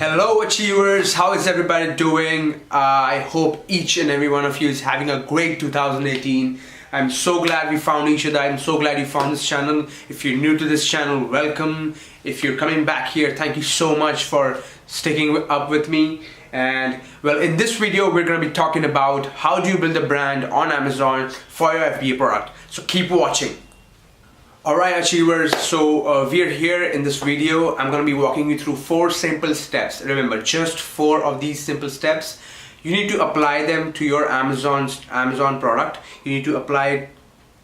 Hello Achievers, how is everybody doing? I hope each and every one of you is having a great 2018. I'm so glad we found each other. I'm so glad you found this channel. If you're new to this channel, welcome. If you're coming back here, thank you so much for sticking up with me. And well, in this video, we're going to be talking about how do you build a brand on Amazon for your FBA product. So keep watching. Alright Achievers, so we are here in this video. I'm going to be walking you through 4 simple steps. Remember, just 4 of these simple steps. You need to apply them to your Amazon product. You need to apply it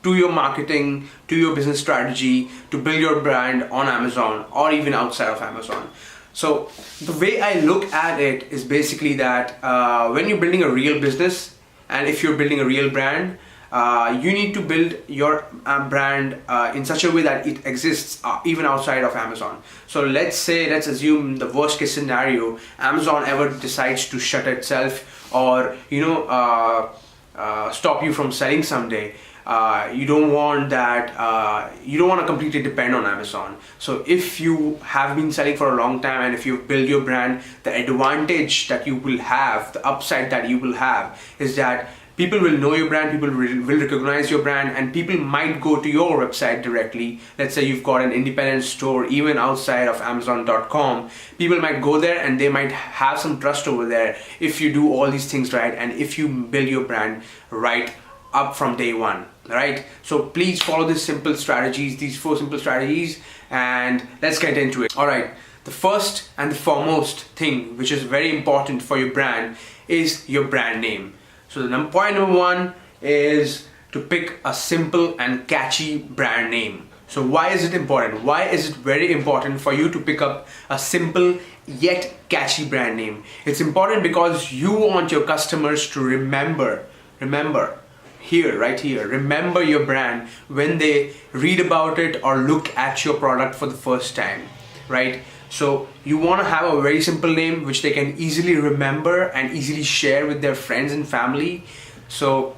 to your marketing, to your business strategy, to build your brand on Amazon or even outside of Amazon. So the way I look at it is basically that when you're building a real business and if you're building a real brand, you need to build your brand in such a way that it exists even outside of Amazon. So let's assume the worst case scenario, Amazon ever decides to shut itself or stop you from selling someday. You don't want that, you don't want to completely depend on Amazon. So if you have been selling for a long time and if you build your brand, the advantage that you will have, the upside that you will have is that people will know your brand, people will recognize your brand, and people might go to your website directly. Let's say you've got an independent store even outside of Amazon.com. People might go there and they might have some trust over there if you do all these things right and if you build your brand right up from day one, right? So please follow these simple strategies, these 4 simple strategies, and let's get into it. All right, the first and the foremost thing which is very important for your brand is your brand name. So the point number 1 is to pick a simple and catchy brand name. So why is it important? Why is it very important for you to pick up a simple yet catchy brand name? It's important because you want your customers to remember your brand when they read about it or look at your product for the first time, right? So you want to have a very simple name which they can easily remember and easily share with their friends and family. So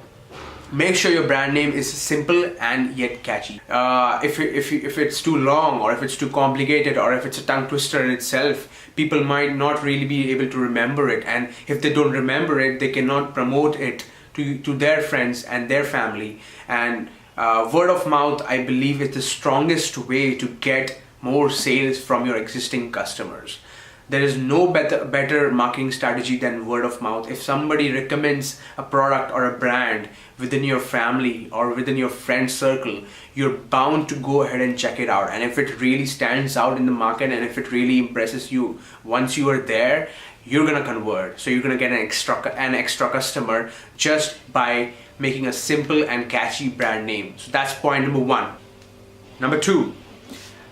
make sure your brand name is simple and yet catchy. If it's too long or if it's too complicated or if it's a tongue twister in itself, people might not really be able to remember it, and if they don't remember it, they cannot promote it to their friends and their family. And word of mouth, I believe, is the strongest way to get more sales from your existing customers. There is no better marketing strategy than word of mouth. If somebody recommends a product or a brand within your family or within your friend circle, you're bound to go ahead and check it out. And if it really stands out in the market and if it really impresses you once you are there, you're gonna convert. So you're gonna get an extra customer just by making a simple and catchy brand name. So that's point number 1.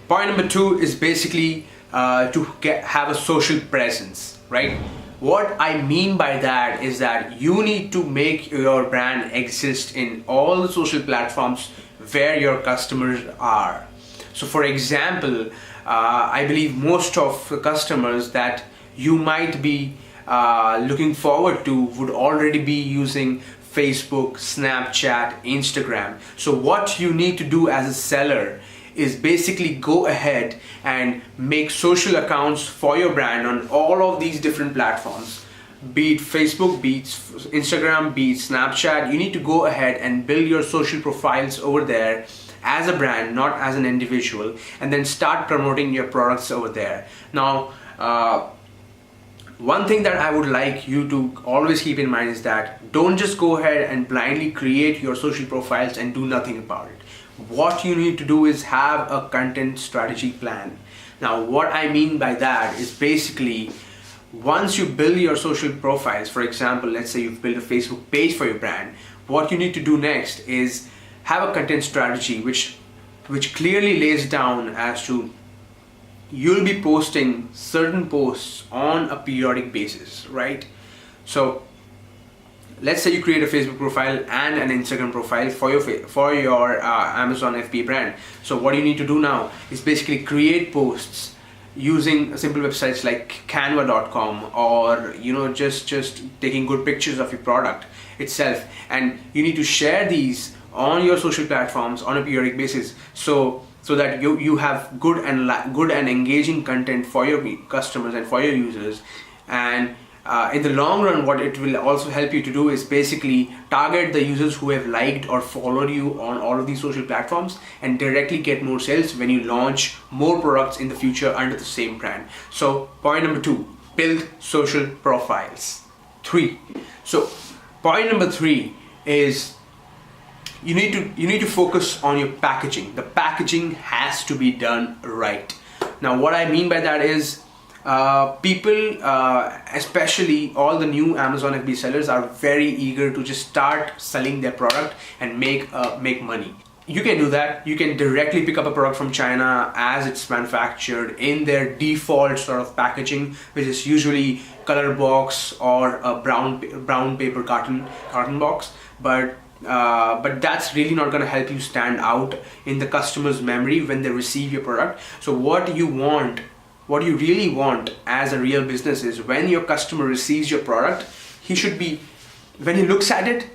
Point number 2 is basically to have a social presence, right? What I mean by that is that you need to make your brand exist in all the social platforms where your customers are. So for example, I believe most of the customers that you might be looking forward to would already be using Facebook, Snapchat, Instagram. So what you need to do as a seller is basically go ahead and make social accounts for your brand on all of these different platforms. Be it Facebook, be it Instagram, be it Snapchat. You need to go ahead and build your social profiles over there as a brand, not as an individual, and then start promoting your products over there. Now, one thing that I would like you to always keep in mind is that don't just go ahead and blindly create your social profiles and do nothing about it. What you need to do is have a content strategy plan. Now, what I mean by that is basically once you build your social profiles, for example, let's say you've built a Facebook page for your brand, what you need to do next is have a content strategy which clearly lays down as to you'll be posting certain posts on a periodic basis, right? So let's say you create a Facebook profile and an Instagram profile for your Amazon FBA brand. So what you need to do now is basically create posts using simple websites like canva.com or just taking good pictures of your product itself, and you need to share these on your social platforms on a periodic basis. So so that you have good and engaging content for your customers and for your users. And in the long run, what it will also help you to do is basically target the users who have liked or followed you on all of these social platforms, and directly get more sales when you launch more products in the future under the same brand. So point number 2, build social profiles. 3. So point number 3 is you need to focus on your packaging. The packaging has to be done right. Now what I mean by that is people, especially all the new Amazon FBA sellers, are very eager to just start selling their product and make money. You can do that. You can directly pick up a product from China as it's manufactured in their default sort of packaging, which is usually color box or a brown paper carton box. But that's really not going to help you stand out in the customer's memory when they receive your product. So what you really want as a real business is, when your customer receives your product, when he looks at it,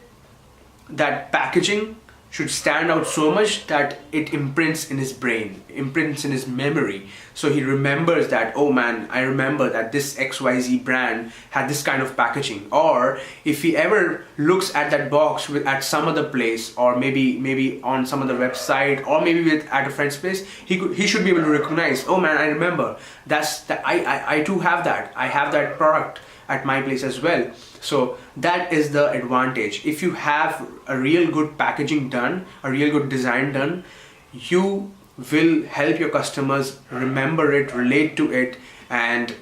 that packaging should stand out so much that it imprints in his brain, imprints in his memory. So he remembers that, oh man, I remember that this XYZ brand had this kind of packaging. Or if he ever looks at that box at some other place, or maybe on some other website, or maybe at a friend's place, he should be able to recognize, oh man, I remember, I too have that. I have that product at my place as well. So that is the advantage. If you have a real good packaging done, a real good design done, you will help your customers remember it, relate to it, and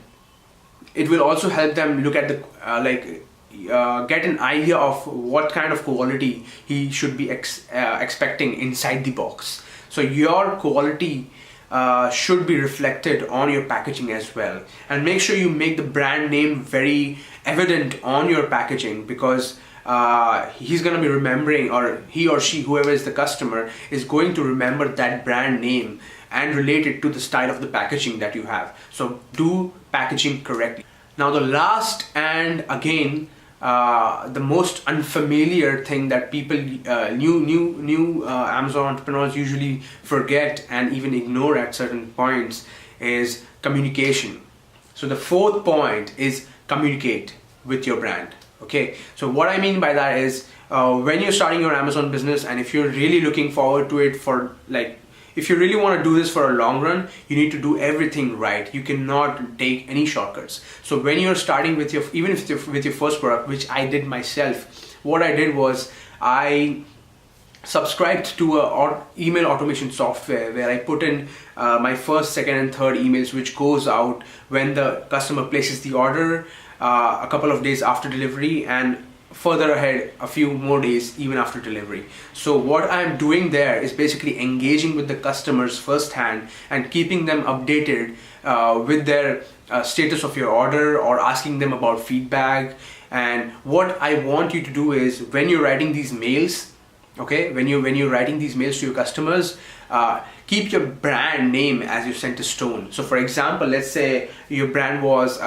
it will also help them look at the get an idea of what kind of quality he should be expecting inside the box. So your quality should be reflected on your packaging as well. And make sure you make the brand name very evident on your packaging, because he's going to be remembering, or he or she, whoever is the customer, is going to remember that brand name and relate it to the style of the packaging that you have. So do packaging correctly. Now the last, and again the most unfamiliar thing that people, new Amazon entrepreneurs usually forget and even ignore at certain points, is communication. So the 4th point is communicate with your brand. Okay, so what I mean by that is, when you're starting your Amazon business, and if you're really looking forward to it for if you really want to do this for a long run, you need to do everything right. You cannot take any shortcuts. So when you're starting with your first product, which I did myself, what I did was I subscribed to a email automation software where I put in my first, second and third emails, which goes out when the customer places the order, a couple of days after delivery, and further ahead a few more days even after delivery. So what I'm doing there is basically engaging with the customers firsthand and keeping them updated with their status of your order, or asking them about feedback. And what I want you to do is, when you're writing these mails, okay, when you're writing these mails to your customers, keep your brand name as your center stone. So for example, let's say your brand was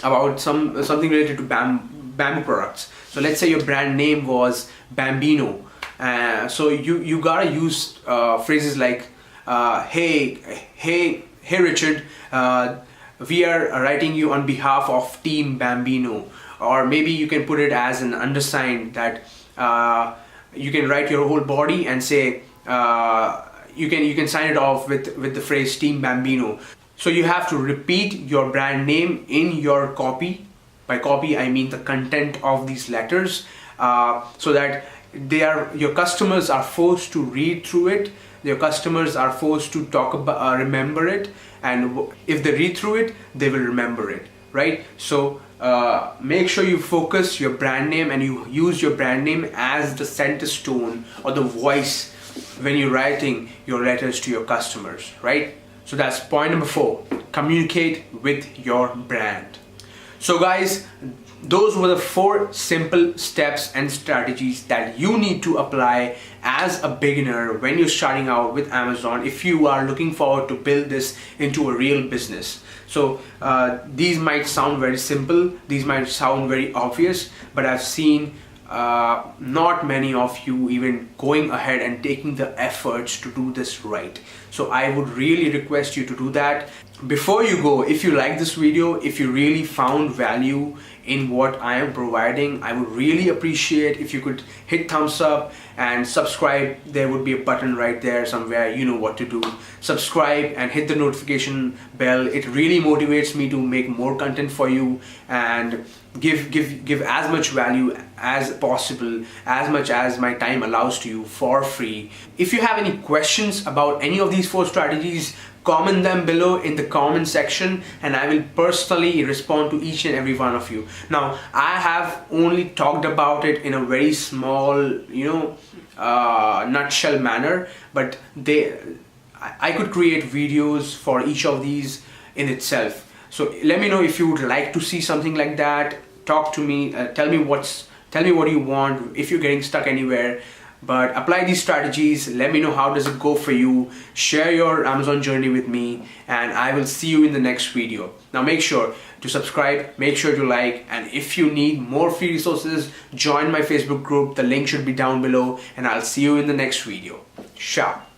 about something related to bamboo products. So let's say your brand name was Bambino. So you gotta use phrases like, hey Richard, we are writing you on behalf of Team Bambino. Or maybe you can put it as an undersigned, that you can write your whole body and say, you can sign it off with the phrase Team Bambino. So you have to repeat your brand name in your copy. By copy, I mean the content of these letters, so that your customers are forced to read through it. Your customers are forced to remember it, and if they read through it, they will remember it, right? So make sure you focus your brand name, and you use your brand name as the center stone or the voice when you're writing your letters to your customers, right? So that's point number 4, communicate with your brand. So guys, those were the 4 simple steps and strategies that you need to apply as a beginner when you're starting out with Amazon, if you are looking forward to build this into a real business. So these might sound very simple, these might sound very obvious, but I've seen not many of you even going ahead and taking the efforts to do this right. So I would really request you to do that. Before you go, if you like this video, if you really found value in what I am providing, I would really appreciate if you could hit thumbs up and subscribe. There would be a button right there somewhere, you know what to do. Subscribe and hit the notification bell. It really motivates me to make more content for you and give as much value as possible, as much as my time allows to you, for free. If you have any questions about any of these 4 strategies, comment them below in the comment section and I will personally respond to each and every one of you. Now, I have only talked about it in a very small, nutshell manner, but I could create videos for each of these in itself. So let me know if you would like to see something like that. Talk to me, tell me what you want, if you're getting stuck anywhere. But apply these strategies, let me know how does it go for you, share your Amazon journey with me, and I will see you in the next video. Now make sure to subscribe, make sure to like, and if you need more free resources, join my Facebook group, the link should be down below, and I'll see you in the next video. Ciao.